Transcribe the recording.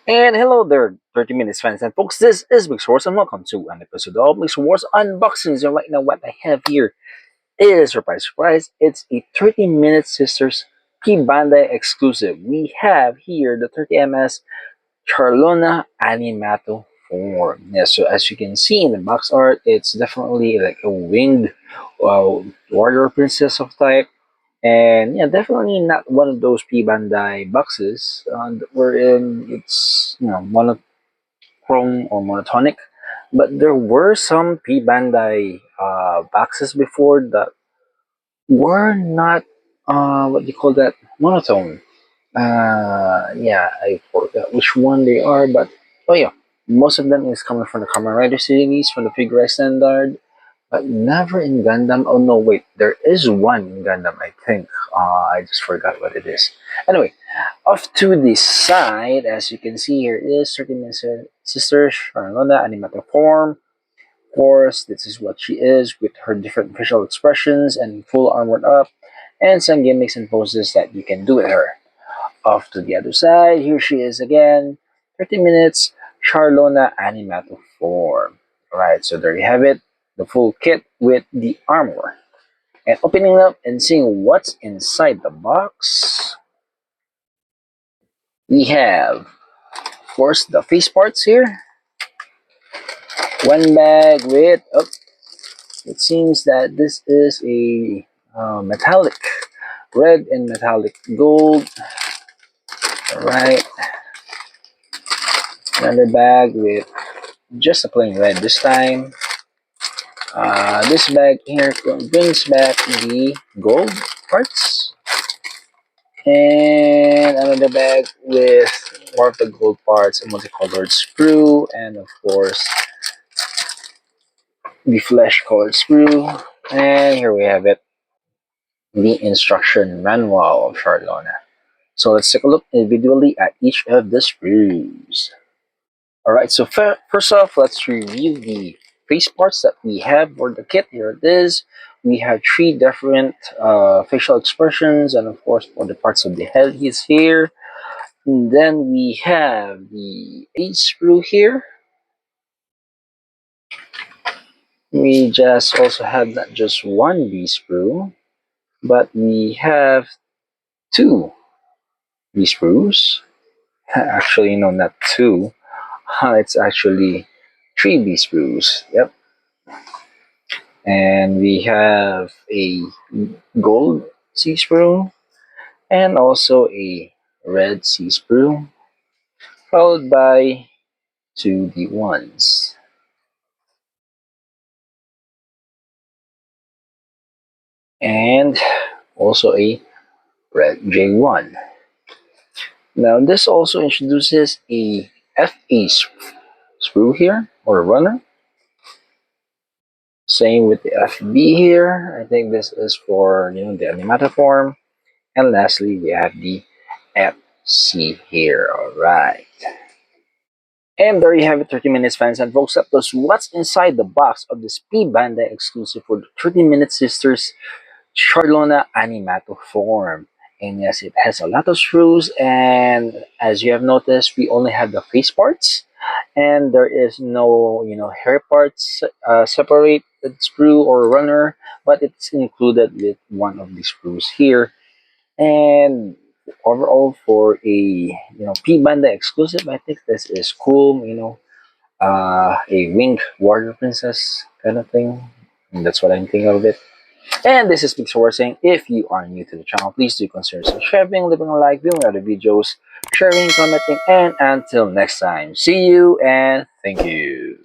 And hello there, 30 Minutes fans and folks. This is Mixerwars and welcome to an episode of Mixerwars Unboxings. And right now, what I have here is, surprise, surprise, it's a 30 Minute Sisters P Bandai exclusive. We have here the 30 ms Charlona Animato form. Yeah, so as you can see in the box art, it's definitely like a winged warrior princess of type. And yeah, definitely not one of those P Bandai boxes wherein it's monochrome or monotonic. But there were some P Bandai boxes before that were not what do you call that, monotone. Yeah, I forgot which one they are, but oh yeah, most of them is coming from the Kamen Rider series, from the Figure Standard, but never in Gundam. Oh no, wait, there is one in Gundam, I think. I just forgot what it is. Anyway, off to the side, as you can see here, is 13 Sister Charlona Animator form. Of course, this is what she is with her different facial expressions and full armored up, and some gimmicks and poses that you can do with her. Off to the other side, here she is again. 30 minutes, Charlona Animato form. Alright, so there you have it. The full kit with the armor. And opening up and seeing what's inside the box, we have, of course, the face parts here. One bag with, oh, it seems that this is a metallic red and metallic gold. Alright, another bag with just a plain red this time. This bag here brings back the gold parts, and another bag with more of the gold parts, a multicolored sprue, and of course the flesh colored sprue. And here we have it, the instruction manual of Charlona. So let's take a look individually at each of the sprues. Alright, so first off, let's review the face parts that we have for the kit. Here it is. We have three different facial expressions, and of course, for the parts of the head is here. And then we have the A sprue here. We just also have not just one B sprue, but we have two B sprues. Actually, no, not two. It's actually three B sprues. Yep. And we have a gold C sprue and also a red C sprue, followed by two D1s and also a red J1. Now this also introduces a FA sprue here, or runner. Same with the FB here. I think this is for the animata form. And lastly, we have the FC here. Alright. And there you have it, 30 Minutes fans and folks. That was what's inside the box of this P Bandai exclusive for the 30 Minute Sisters Charlona Animato form. And yes, it has a lot of screws, and as you have noticed, we only have the face parts, and there is no hair parts separated screw or runner, but it's included with one of the screws here. And overall, for a P Banda exclusive, I think this is cool. A winged warrior princess kind of thing. And that's what I'm thinking of it. And this is Mixerwars saying, if you are new to the channel, please do consider subscribing, leaving a like, viewing other videos, sharing, commenting, and until next time, see you and thank you.